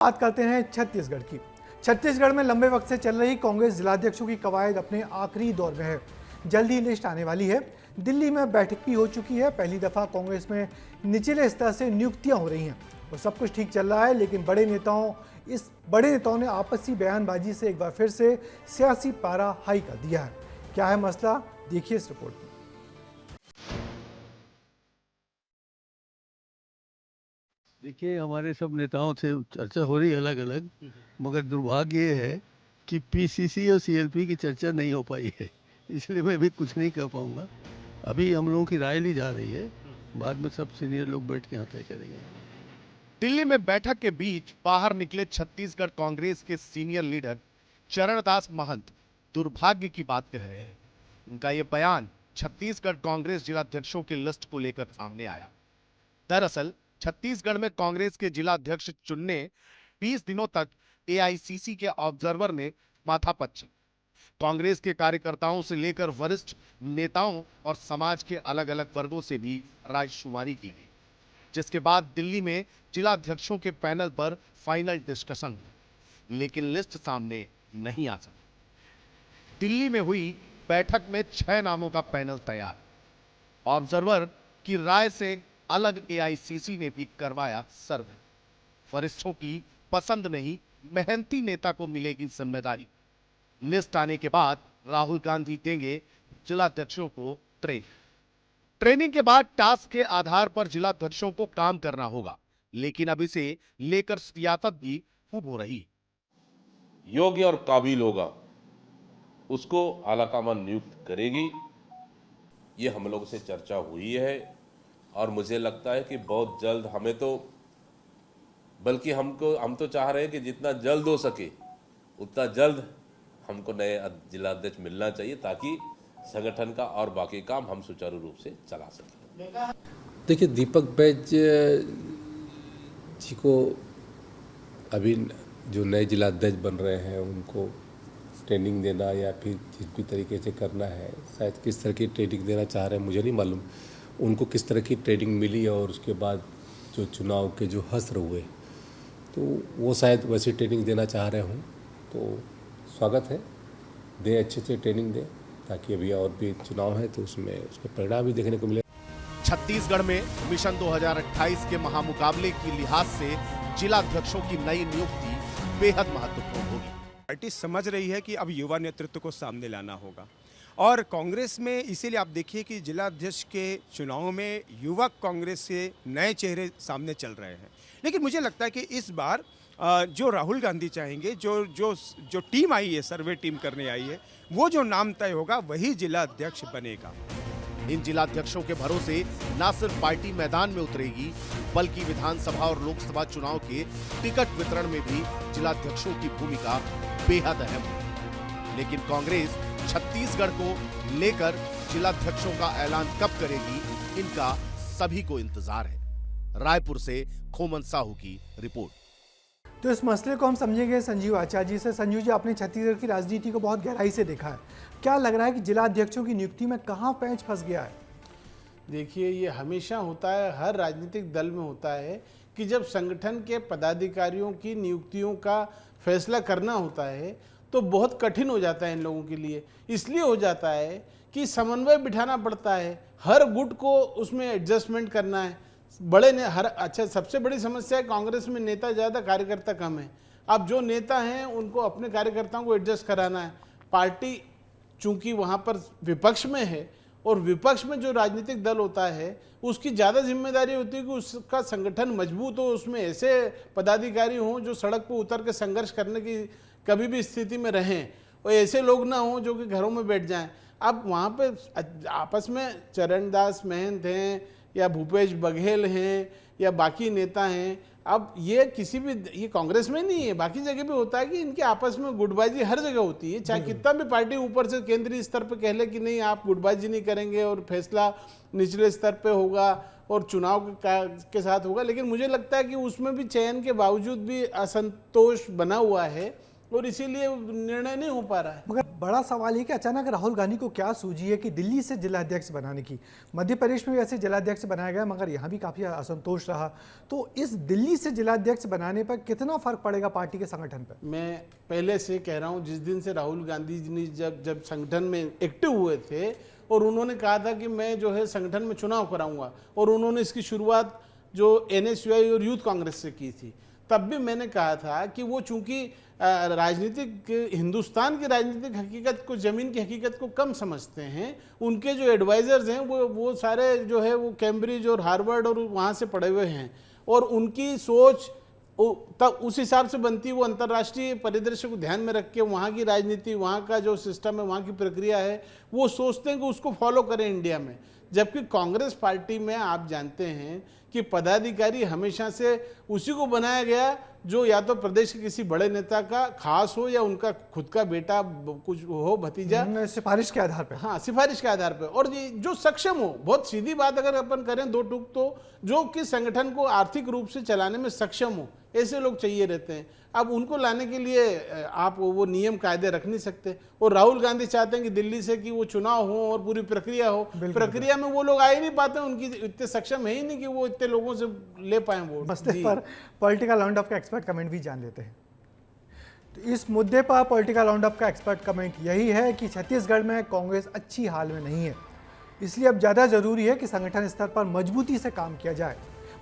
बात करते हैं छत्तीसगढ़ की। छत्तीसगढ़ में लंबे वक्त से चल रही कांग्रेस जिलाध्यक्षों की कवायद अपने आखिरी दौर में है। जल्द ही लिस्ट आने वाली है। दिल्ली में बैठक भी हो चुकी है। पहली दफा कांग्रेस में निचले स्तर से नियुक्तियां हो रही हैं और सब कुछ ठीक चल रहा है, लेकिन बड़े नेताओं ने आपसी बयानबाजी से एक बार फिर से सियासी पारा हाई कर दिया है। क्या है मसला, देखिए इस रिपोर्ट में। देखिए, हमारे सब नेताओं से चर्चा हो रही है अलग अलग, मगर दुर्भाग्य ये है कि पीसीसी और सीएलपी की चर्चा नहीं हो पाई है, इसलिए मैं भी कुछ नहीं कह पाऊंगा। अभी हम लोगों की राय ली जा रही है, बाद में सब सीनियर लोग बैठ के यहाँ तय करेंगे। दिल्ली में बैठक के बीच बाहर निकले छत्तीसगढ़ कांग्रेस के सीनियर लीडर चरणदास महंत दुर्भाग्य की बात कह रहे हैं। उनका यह बयान छत्तीसगढ़ कांग्रेस जिलाध्यक्षों की लिस्ट को लेकर सामने आया। दरअसल छत्तीसगढ़ में कांग्रेस के जिलाध्यक्ष चुनने 20 दिनों तक एआईसीसी के ऑब्जर्वर ने माथापच्ची। कांग्रेस के कार्यकर्ताओं से लेकर वरिष्ठ नेताओं और समाज के अलग अलग वर्गों से भी रायशुमारी की गई, जिसके बाद दिल्ली में जिलाध्यक्षों के पैनल पर फाइनल डिस्कशन, लेकिन लिस्ट सामने नहीं आ सकी। दिल्ली में हुई बैठक में 6 नामों का पैनल तैयार। ऑब्जर्वर की राय से अलग एआईसीसी ने भी करवाया सर्वे। वरिष्ठों की पसंद नहीं, मेहनती नेता को मिलेगी जिम्मेदारी। लिस्ट आने के बाद राहुल गांधी देंगे जिलाध्यक्षों को ट्रेनिंग के बाद टास्क के आधार पर जिलाध्यक्षों को काम करना होगा, लेकिन अब इसे लेकर सियासत भी खूब हो रही। योग्य और काबिल होगा उसको आलाकमान नियुक्त करेगी, ये हम लोग से चर्चा हुई है और मुझे लगता है कि बहुत जल्द हमें तो, बल्कि हम तो चाह रहे हैं कि जितना जल्द हो सके उतना जल्द हमको नए जिलाध्यक्ष मिलना चाहिए, ताकि संगठन का और बाकी काम हम सुचारू रूप से चला सकें। देखिए, दीपक बैज जी को अभी जो नए जिलाध्यक्ष बन रहे हैं उनको ट्रेनिंग देना या फिर जिस भी तरीके से करना है, शायद किस तरह की ट्रेनिंग देना चाह रहे हैं मुझे नहीं मालूम। उनको किस तरह की ट्रेनिंग मिली और उसके बाद जो चुनाव के जो हसर हुए, तो वो शायद वैसी ट्रेनिंग देना चाह रहे हों। तो स्वागत है, दे अच्छे से ट्रेनिंग दें, ताकि अभी और भी चुनाव है तो उसमें उसके परिणाम भी देखने को मिले। छत्तीसगढ़ में मिशन 2028 के महामुकाबले की लिहाज से जिलाध्यक्षों की नई नियुक्ति बेहद महत्वपूर्ण होगी। पार्टी समझ रही है कि अब युवा नेतृत्व को सामने लाना होगा और कांग्रेस में इसीलिए आप देखिए कि जिलाध्यक्ष के चुनाव में युवा कांग्रेस से नए चेहरे सामने चल रहे हैं। लेकिन मुझे लगता है कि इस बार जो राहुल गांधी चाहेंगे, जो टीम आई है, सर्वे टीम करने आई है, वो जो नाम तय होगा वही जिलाध्यक्ष बनेगा। इन जिलाध्यक्षों के भरोसे न सिर्फ पार्टी मैदान में उतरेगी, बल्कि विधानसभा और लोकसभा चुनाव के टिकट वितरण में भी जिलाध्यक्षों की भूमिका बेहद अहम है। लेकिन कांग्रेस छत्तीसगढ़ को लेकर जिलाध्यक्षों का ऐलान कब करेगी, इनका सभी को इंतजार है। रायपुर से खोमन साहू की रिपोर्ट। तो इस मसले को हम समझेंगे संजीव आचार्य जी से। संजीव जी, आपने छत्तीसगढ़ की राजनीति को बहुत गहराई से देखा है, क्या लग रहा है कि जिलाध्यक्षों की नियुक्ति में कहां पैंच फंस गया है? देखिए, ये हमेशा होता है, हर राजनीतिक दल में होता है कि जब संगठन के पदाधिकारियों की नियुक्तियों का फैसला करना होता है तो बहुत कठिन हो जाता है इन लोगों के लिए। इसलिए हो जाता है कि समन्वय बिठाना पड़ता है, हर गुट को उसमें एडजस्टमेंट करना है। सबसे बड़ी समस्या है कांग्रेस में नेता ज़्यादा, कार्यकर्ता कम है। अब जो नेता हैं उनको अपने कार्यकर्ताओं को एडजस्ट कराना है। पार्टी चूंकि वहाँ पर विपक्ष में है और विपक्ष में जो राजनीतिक दल होता है उसकी ज़्यादा जिम्मेदारी होती है कि उसका संगठन मजबूत हो, उसमें ऐसे पदाधिकारी हों जो सड़क पर उतर के संघर्ष करने की कभी भी स्थिति में रहें, और ऐसे लोग ना हों जो कि घरों में बैठ जाएं। अब वहाँ पे आपस में चरणदास महंत हैं या भूपेश बघेल हैं या बाकी नेता हैं, अब ये कांग्रेस में नहीं है, बाकी जगह भी होता है कि इनके आपस में गुटबाजी हर जगह होती है। चाहे कितना भी पार्टी ऊपर से केंद्रीय स्तर पर कह ले कि नहीं आप गुटबाजी नहीं करेंगे और फैसला निचले स्तर पे होगा और चुनाव के साथ होगा, लेकिन मुझे लगता है कि उसमें भी चयन के बावजूद भी असंतोष बना हुआ है और इसीलिए निर्णय नहीं हो पा रहा है। मगर बड़ा सवाल है कि अचानक राहुल गांधी को क्या सूझी है कि दिल्ली से जिलाध्यक्ष बनाने की। मध्य प्रदेश में भी ऐसे जिलाध्यक्ष बनाया गया मगर यहाँ भी काफ़ी असंतोष रहा। तो इस दिल्ली से जिलाध्यक्ष बनाने पर कितना फर्क पड़ेगा पार्टी के संगठन पर? मैं पहले से कह रहा हूँ, जिस दिन से राहुल गांधी जी जब संगठन में एक्टिव हुए थे और उन्होंने कहा था कि मैं जो है संगठन में चुनाव कराऊंगा, और उन्होंने इसकी शुरुआत जो NSUI और यूथ कांग्रेस से की थी, तब भी मैंने कहा था कि वो चूंकि राजनीतिक हिंदुस्तान की राजनीतिक हकीकत को, जमीन की हकीकत को कम समझते हैं, उनके जो एडवाइजर्स हैं वो सारे जो है वो कैम्ब्रिज और हार्वर्ड और वहाँ से पढ़े हुए हैं, और उनकी सोच तब उस हिसाब से बनती, वो अंतर्राष्ट्रीय परिदृश्य को ध्यान में रख के वहाँ की राजनीति, वहाँ का जो सिस्टम है, वहाँ की प्रक्रिया है, वो सोचते हैं कि उसको फॉलो करें इंडिया में। जबकि कांग्रेस पार्टी में आप जानते हैं कि पदाधिकारी हमेशा से उसी को बनाया गया जो या तो प्रदेश के किसी बड़े नेता का खास हो या उनका खुद का बेटा कुछ हो, भतीजा, सिफारिश के आधार पर। हाँ, सिफारिश के आधार पर, और जो सक्षम हो। बहुत सीधी बात अगर अपन करें दो टूक, तो जो कि संगठन को आर्थिक रूप से चलाने में सक्षम हो, ऐसे लोग चाहिए रहते हैं। अब उनको लाने के लिए आप वो नियम कायदे रख नहीं सकते, और राहुल गांधी चाहते हैं कि दिल्ली से कि वो चुनाव हो और पूरी प्रक्रिया हो। प्रक्रिया में वो लोग आ ही नहीं पाते, उनकी इतने सक्षम है ही नहीं कि वो इतने लोगों से ले पाए वोट। मसले पर पॉलिटिकल राउंड अप का एक्सपर्ट कमेंट भी जान लेते हैं। तो इस मुद्दे पर पॉलिटिकल राउंड अप का एक्सपर्ट कमेंट यही है कि छत्तीसगढ़ में कांग्रेस अच्छी हाल में नहीं है, इसलिए अब ज़्यादा जरूरी है कि संगठन स्तर पर मजबूती से काम किया जाए।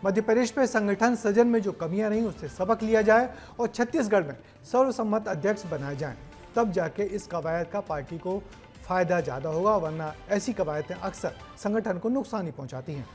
मध्य प्रदेश में संगठन सृजन में जो कमियां रहीं उससे सबक लिया जाए और छत्तीसगढ़ में सर्वसम्मत अध्यक्ष बनाए जाएं, तब जाके इस कवायद का पार्टी को फायदा ज़्यादा होगा, वरना ऐसी कवायदें अक्सर संगठन को नुकसान ही पहुंचाती हैं।